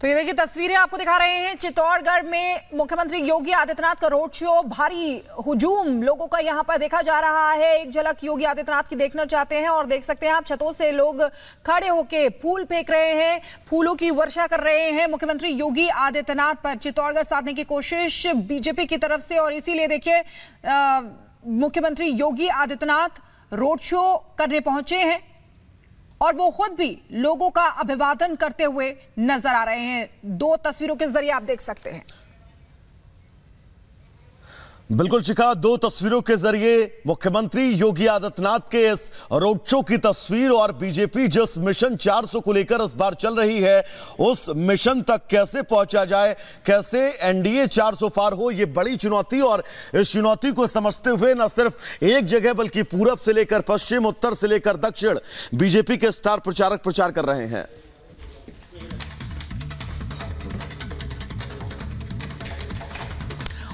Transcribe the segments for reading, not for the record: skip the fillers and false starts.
तो ये देखिए तस्वीरें आपको दिखा रहे हैं चित्तौड़गढ़ में मुख्यमंत्री योगी आदित्यनाथ का रोड शो। भारी हुजूम लोगों का यहां पर देखा जा रहा है। एक झलक योगी आदित्यनाथ की देखना चाहते हैं और देख सकते हैं आप, छतों से लोग खड़े होके फूल फेंक रहे हैं, फूलों की वर्षा कर रहे हैं मुख्यमंत्री योगी आदित्यनाथ पर। चित्तौड़गढ़ साधने की कोशिश बीजेपी की तरफ से, और इसीलिए देखिए मुख्यमंत्री योगी आदित्यनाथ रोड शो करने पहुंचे हैं और वो खुद भी लोगों का अभिवादन करते हुए नजर आ रहे हैं। दो तस्वीरों के जरिए आप देख सकते हैं। बिल्कुल शिखा, दो तस्वीरों के जरिए मुख्यमंत्री योगी आदित्यनाथ के इस रोड शो की तस्वीर और बीजेपी जिस मिशन 400 को लेकर इस बार चल रही है उस मिशन तक कैसे पहुंचा जाए, कैसे एनडीए 400 पार हो, ये बड़ी चुनौती। और इस चुनौती को समझते हुए न सिर्फ एक जगह बल्कि पूरब से लेकर पश्चिम, उत्तर से लेकर दक्षिण बीजेपी के स्टार प्रचारक प्रचार कर रहे हैं।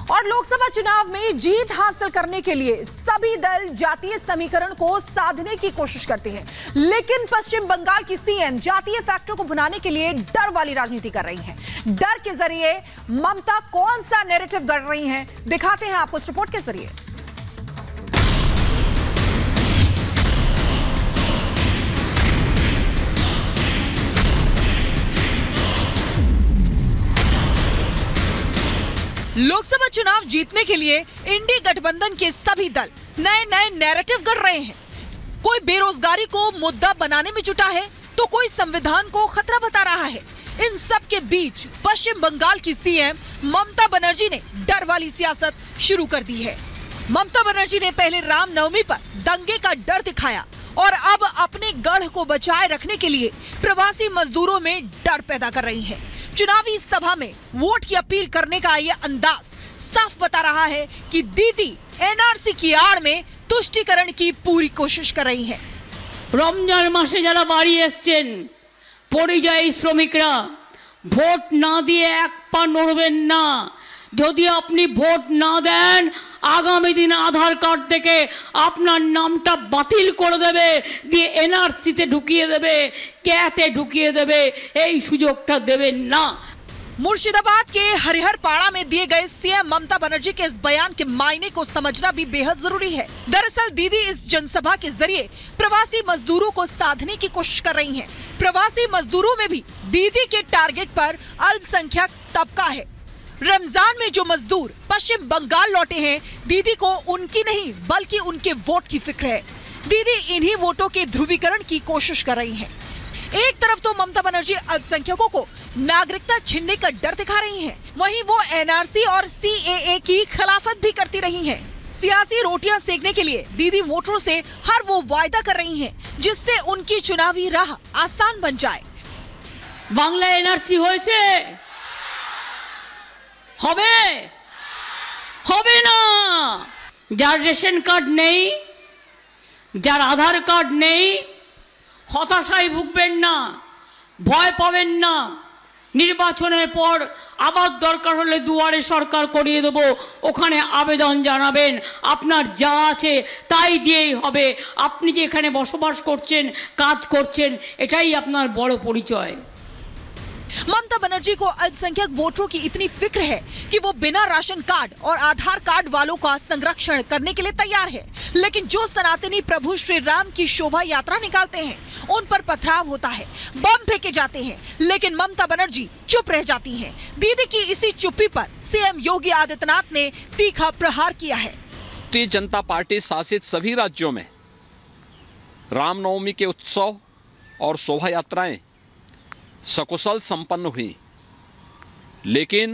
और लोकसभा चुनाव में जीत हासिल करने के लिए सभी दल जातीय समीकरण को साधने की कोशिश करते हैं, लेकिन पश्चिम बंगाल की सीएम जातीय फैक्टर को भुनाने के लिए डर वाली राजनीति कर रही हैं। डर के जरिए ममता कौन सा नैरेटिव गढ़ रही हैं, दिखाते हैं आपको इस रिपोर्ट के जरिए। लोकसभा चुनाव जीतने के लिए इंडी गठबंधन के सभी दल नए नए नैरेटिव गढ़ रहे हैं। कोई बेरोजगारी को मुद्दा बनाने में जुटा है तो कोई संविधान को खतरा बता रहा है। इन सब के बीच पश्चिम बंगाल की सीएम ममता बनर्जी ने डर वाली सियासत शुरू कर दी है। ममता बनर्जी ने पहले रामनवमी पर दंगे का डर दिखाया और अब अपने गढ़ को बचाए रखने के लिए प्रवासी मजदूरों में डर पैदा कर रही है। चुनावी सभा में वोट की अपील करने का ये अंदाज साफ बता रहा है कि दीदी एनआरसी की आड़ में तुष्टीकरण की पूरी कोशिश कर रही हैं। रमजान मासे যারা বাড়ি এসেছেন পরিযায়ী শ্রমিকরা ভোট না দিয়ে এক পা নড়বেন না। যদি আপনি ভোট না দেন আগামী দিন আধার কার্ড থেকে আপনার নামটা বাতিল করে দেবে, দিয়ে এনআরসিতে ঢুকিয়ে দেবে, ক্যাতে ঢুকিয়ে দেবে, এই সুযোগটা দেবেন না। मुर्शिदाबाद के हरिहरपाड़ा में दिए गए सीएम ममता बनर्जी के इस बयान के मायने को समझना भी बेहद जरूरी है। दरअसल दीदी इस जनसभा के जरिए प्रवासी मजदूरों को साधने की कोशिश कर रही हैं। प्रवासी मजदूरों में भी दीदी के टारगेट पर अल्पसंख्यक तबका है। रमजान में जो मजदूर पश्चिम बंगाल लौटे हैं, दीदी को उनकी नहीं बल्कि उनके वोट की फिक्र है। दीदी इन्हीं वोटों के ध्रुवीकरण की कोशिश कर रही हैं। एक तरफ तो ममता बनर्जी अल्पसंख्यकों को नागरिकता छीनने का डर दिखा रही हैं, वहीं वो एनआरसी और सीएए की खिलाफत भी करती रही हैं। सियासी रोटियां सेकने के लिए दीदी वोटरों से हर वो वायदा कर रही हैं जिससे उनकी चुनावी राह आसान बन जाए। बांग्ला एनआरसी হয়েছে হবে হবে না। যার রেশন কার্ড নেই, যার আধার কার্ড নেই, হতাশায় ভুগবেন না, ভয় পাবেন না। নির্বাচনের পর আবার দরকার হলে দুয়ারে সরকার করিয়ে দেব, ওখানে আবেদন জানাবেন, আপনার যা আছে তাই দিয়েই হবে। আপনি যে এখানে বসবাস করছেন, কাজ করছেন, এটাই আপনার বড় পরিচয়। ममता बनर्जी को अल्पसंख्यक वोटरों की इतनी फिक्र है कि वो बिना राशन कार्ड और आधार कार्ड वालों का संरक्षण करने के लिए तैयार है, लेकिन जो सनातनी प्रभु श्री राम की शोभा यात्रा निकालते हैं उन पर पथराव होता है, बम फेंके जाते हैं, लेकिन ममता बनर्जी चुप रह जाती हैं। दीदी की इसी चुप्पी पर सीएम योगी आदित्यनाथ ने तीखा प्रहार किया है। भारतीय जनता पार्टी शासित सभी राज्यों में रामनवमी के उत्सव और शोभा यात्राएं सकुशल संपन्न हुई, लेकिन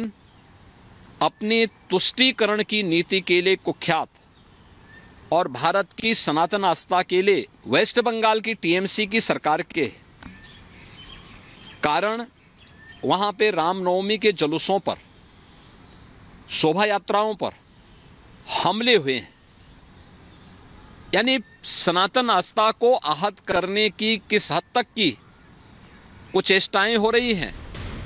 अपनी तुष्टीकरण की नीति के लिए कुख्यात और भारत की सनातन आस्था के लिए वेस्ट बंगाल की टीएमसी की सरकार के कारण वहां पे रामनवमी के जुलूसों पर, शोभा यात्राओं पर हमले हुए हैं। यानी सनातन आस्था को आहत करने की किस हद तक की कुछ चेष्टाएं हो रही हैं।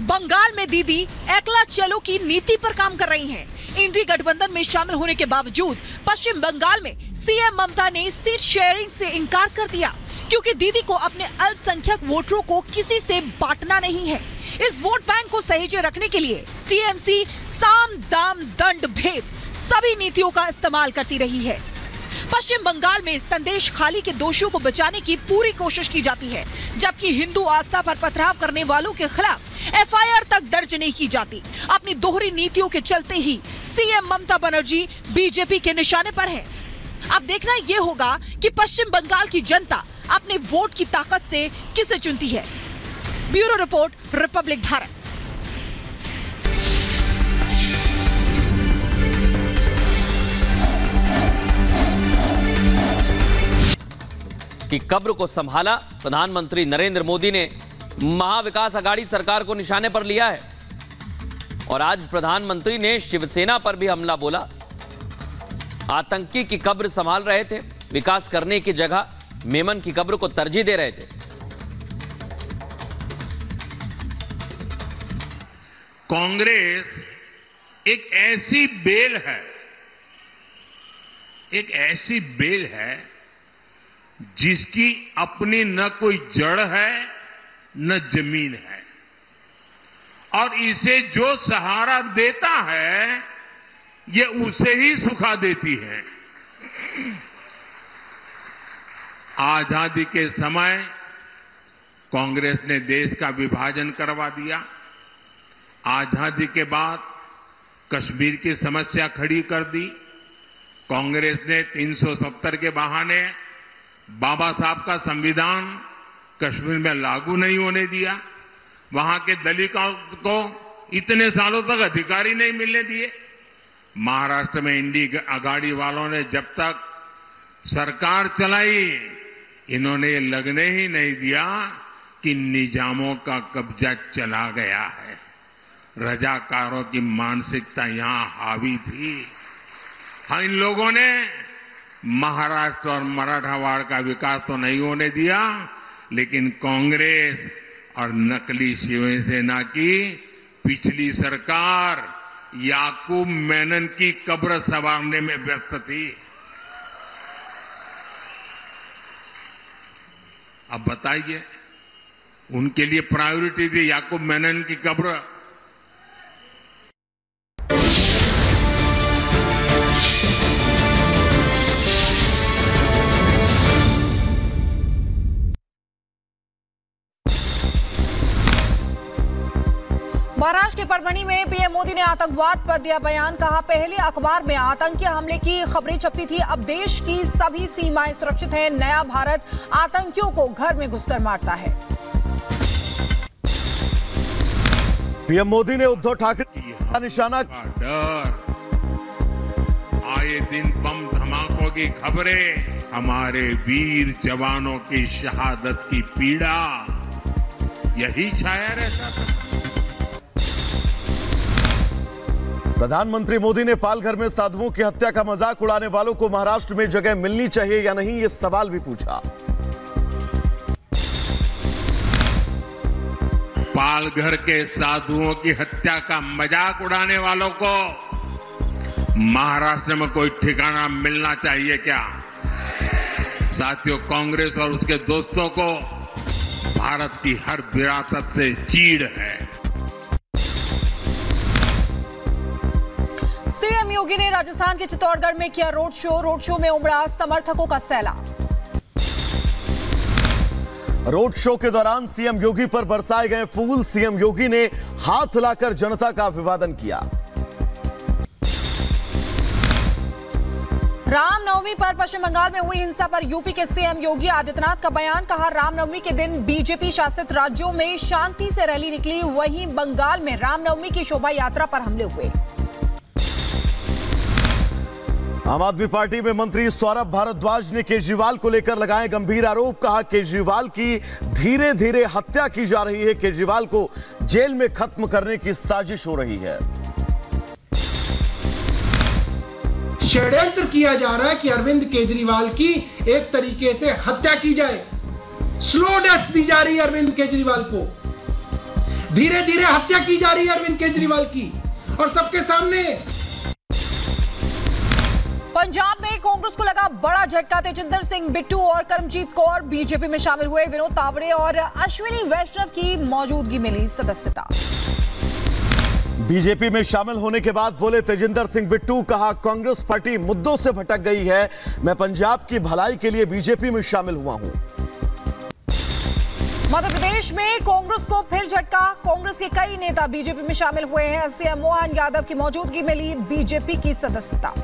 बंगाल में दीदी एकला चलो की नीति पर काम कर रही हैं। इंडी गठबंधन में शामिल होने के बावजूद पश्चिम बंगाल में सीएम ममता ने सीट शेयरिंग से इनकार कर दिया, क्योंकि दीदी को अपने अल्पसंख्यक वोटरों को किसी से बांटना नहीं है। इस वोट बैंक को सहेजे रखने के लिए टीएमसी साम दाम दंड भेद सभी नीतियों का इस्तेमाल करती रही है। पश्चिम बंगाल में संदेश खाली के दोषियों को बचाने की पूरी कोशिश की जाती है, जबकि हिंदू आस्था पर पथराव करने वालों के खिलाफ एफआईआर तक दर्ज नहीं की जाती। अपनी दोहरी नीतियों के चलते ही सीएम ममता बनर्जी बीजेपी के निशाने पर है। अब देखना ये होगा कि पश्चिम बंगाल की जनता अपने वोट की ताकत से किसे चुनती है। Bureau report, Republic Bharat. की कब्र को संभाला, प्रधानमंत्री नरेंद्र मोदी ने महाविकास आघाड़ी सरकार को निशाने पर लिया है और आज प्रधानमंत्री ने शिवसेना पर भी हमला बोला। आतंकी की कब्र संभाल रहे थे, विकास करने की जगह मेमन की कब्र को तरजीह दे रहे थे। कांग्रेस एक ऐसी बेल है जिसकी अपनी न कोई जड़ है न जमीन है, और इसे जो सहारा देता है ये उसे ही सुखा देती है। आजादी के समय कांग्रेस ने देश का विभाजन करवा दिया। आजादी के बाद कश्मीर की समस्या खड़ी कर दी। कांग्रेस ने 370 के बहाने बाबा साहब का संविधान कश्मीर में लागू नहीं होने दिया। वहां के दलितों को इतने सालों तक अधिकार ही नहीं मिलने दिए। महाराष्ट्र में इंडी आघाड़ी वालों ने जब तक सरकार चलाई, इन्होंने ये लगने ही नहीं दिया कि निजामों का कब्जा चला गया है। रजाकारों की मानसिकता यहां हावी थी। हाँ, इन लोगों ने महाराष्ट्र और मराठवाड़ा का विकास तो नहीं होने दिया, लेकिन कांग्रेस और नकली शिवसेना की पिछली सरकार याकूब मेनन की कब्र संवारने में व्यस्त थी। अब बताइए, उनके लिए प्रायोरिटी थी याकूब मेनन की कब्र। महाराष्ट्र के परभणी में पीएम मोदी ने आतंकवाद पर दिया बयान। कहा, पहले अखबार में आतंकी हमले की खबरें छपती थी, अब देश की सभी सीमाएं सुरक्षित हैं। नया भारत आतंकियों को घर में घुसकर मारता है। पीएम मोदी ने उद्धव ठाकरे का निशाना। डर, आए दिन बम धमाकों की खबरें, हमारे वीर जवानों की शहादत की पीड़ा, यही छाया रहता था। प्रधानमंत्री मोदी ने पालघर में साधुओं की हत्या का मजाक उड़ाने वालों को महाराष्ट्र में जगह मिलनी चाहिए या नहीं, ये सवाल भी पूछा। पालघर के साधुओं की हत्या का मजाक उड़ाने वालों को महाराष्ट्र में कोई ठिकाना मिलना चाहिए क्या? साथियों, कांग्रेस और उसके दोस्तों को भारत की हर विरासत से चीड़ है। सीएम योगी ने राजस्थान के चित्तौड़गढ़ में किया रोड शो में उमड़ा समर्थकों का सैलाब। रोड शो के दौरान सीएम योगी पर बरसाए गए फूल। सीएम योगी ने हाथ हिलाकर जनता का अभिवादन किया। रामनवमी पर पश्चिम बंगाल में हुई हिंसा पर यूपी के सीएम योगी आदित्यनाथ का बयान। कहा, रामनवमी के दिन बीजेपी शासित राज्यों में शांति से रैली निकली, वहीं बंगाल में रामनवमी की शोभा यात्रा पर हमले हुए। आम आदमी पार्टी में मंत्री सौरभ भारद्वाज ने केजरीवाल को लेकर लगाए गंभीर आरोप। कहा, केजरीवाल की धीरे धीरे हत्या की जा रही है, केजरीवाल को जेल में खत्म करने की साजिश हो रही है। षड्यंत्र किया जा रहा है कि अरविंद केजरीवाल की एक तरीके से हत्या की जाए। स्लो डेथ दी जा रही है अरविंद केजरीवाल को, धीरे धीरे हत्या की जा रही है अरविंद केजरीवाल की, और सबके सामने। पंजाब में कांग्रेस को लगा बड़ा झटका। तेजिंदर सिंह बिट्टू और करमजीत कौर बीजेपी में शामिल हुए। विनोद तावड़े और अश्विनी वैष्णव की मौजूदगी मिली सदस्यता। बीजेपी में शामिल होने के बाद बोले तेजिंदर सिंह बिट्टू, कहा कांग्रेस पार्टी मुद्दों से भटक गई है, मैं पंजाब की भलाई के लिए बीजेपी में शामिल हुआ हूं। मध्य प्रदेश में कांग्रेस को फिर झटका। कांग्रेस के कई नेता बीजेपी में शामिल हुए हैं। सीएम मोहन यादव की मौजूदगी में ली बीजेपी की सदस्यता।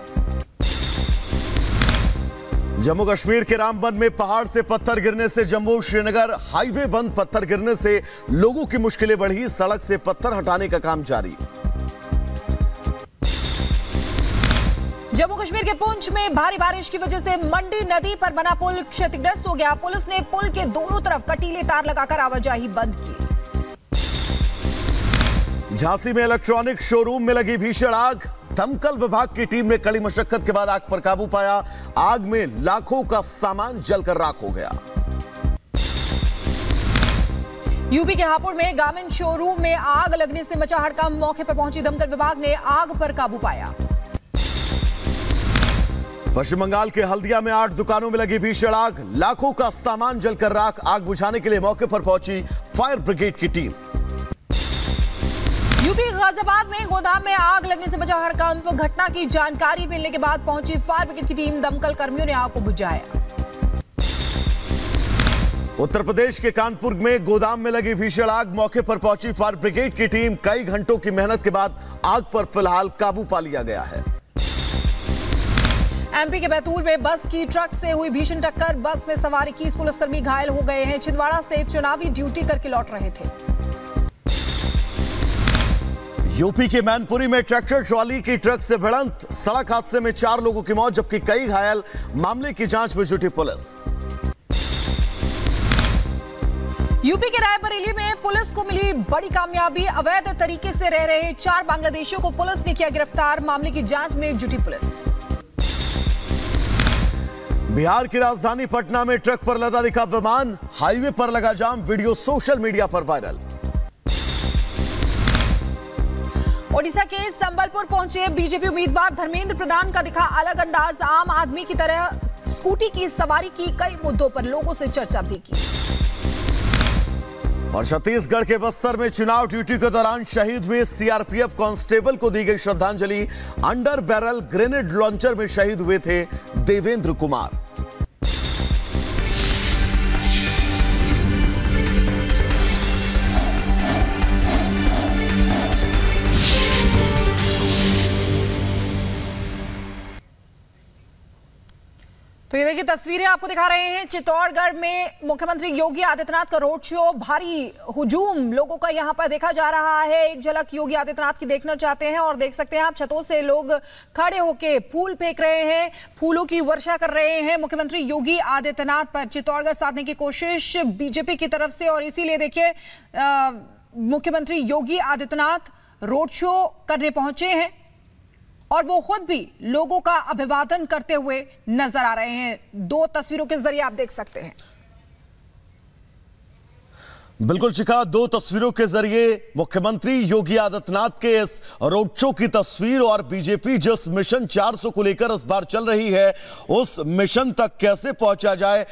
जम्मू कश्मीर के रामबन में पहाड़ से पत्थर गिरने से जम्मू श्रीनगर हाईवे बंद। पत्थर गिरने से लोगों की मुश्किलें बढ़ी, सड़क से पत्थर हटाने का काम जारी। जम्मू कश्मीर के पुंछ में भारी बारिश की वजह से मंडी नदी पर बना पुल क्षतिग्रस्त हो गया। पुलिस ने पुल के दोनों तरफ कटीले तार लगाकर आवाजाही बंद की। झांसी में इलेक्ट्रॉनिक शोरूम में लगी भीषण आग। दमकल विभाग की टीम ने कड़ी मशक्कत के बाद आग पर काबू पाया। आग में लाखों का सामान जलकर राख हो गया। यूपी के हापुड़ में गारमेंट शोरूम में आग लगने से मचा हड़कंप। मौके पर पहुंची दमकल विभाग ने आग पर काबू पाया। पश्चिम बंगाल के हल्दिया में 8 दुकानों में लगी भीषण आग। लाखों का सामान जलकर राख। आग बुझाने के लिए मौके पर पहुंची फायर ब्रिगेड की टीम। यूपी गाजियाबाद में गोदाम में आग लगने से बचा हड़कंप। घटना की जानकारी मिलने के बाद पहुंची फायर ब्रिगेड की टीम। दमकल कर्मियों ने आग को बुझाया। उत्तर प्रदेश के कानपुर में गोदाम में लगी भीषण आग। मौके पर पहुंची फायर ब्रिगेड की टीम। कई घंटों की मेहनत के बाद आग पर फिलहाल काबू पा लिया गया है। एमपी के बैतूल में बस की ट्रक से हुई भीषण टक्कर। बस में सवार 21 पुलिसकर्मी घायल हो गए हैं। छिंदवाड़ा से चुनावी ड्यूटी करके लौट रहे थे। यूपी के मैनपुरी में ट्रैक्टर ट्रॉली की ट्रक से भिड़ंत। सड़क हादसे में 4 लोगों की मौत जबकि कई घायल। मामले की जांच में जुटी पुलिस। यूपी के रायबरेली में पुलिस को मिली बड़ी कामयाबी। अवैध तरीके से रह रहे 4 बांग्लादेशियों को पुलिस ने किया गिरफ्तार। मामले की जांच में जुटी पुलिस। बिहार की राजधानी पटना में ट्रक पर लदा दिखा विमान। हाईवे पर लगा जाम। वीडियो सोशल मीडिया पर वायरल। ओडिशा के संबलपुर पहुंचे बीजेपी उम्मीदवार धर्मेंद्र प्रधान का दिखा अलग अंदाज। आम आदमी की तरह स्कूटी की सवारी की। कई मुद्दों पर लोगों से चर्चा भी की। और छत्तीसगढ़ के बस्तर में चुनाव ड्यूटी के दौरान शहीद हुए सीआरपीएफ कांस्टेबल को दी गई श्रद्धांजलि। अंडर बैरल ग्रेनेड लॉन्चर में शहीद हुए थे देवेंद्र कुमार। तो ये देखिए तस्वीरें आपको दिखा रहे हैं। चित्तौड़गढ़ में मुख्यमंत्री योगी आदित्यनाथ का रोड शो। भारी हुजूम लोगों का यहां पर देखा जा रहा है। एक झलक योगी आदित्यनाथ की देखना चाहते हैं और देख सकते हैं आप छतों से लोग खड़े होकर फूल फेंक रहे हैं, फूलों की वर्षा कर रहे हैं मुख्यमंत्री योगी आदित्यनाथ पर। चित्तौड़गढ़ साधने की कोशिश बीजेपी की तरफ से और इसीलिए देखिए मुख्यमंत्री योगी आदित्यनाथ रोड शो करने पहुंचे हैं और वो खुद भी लोगों का अभिवादन करते हुए नजर आ रहे हैं। 2 तस्वीरों के जरिए आप देख सकते हैं। बिल्कुल शिखा, 2 तस्वीरों के जरिए मुख्यमंत्री योगी आदित्यनाथ के इस रोड शो की तस्वीर और बीजेपी जिस मिशन 400 को लेकर इस बार चल रही है उस मिशन तक कैसे पहुंचा जाए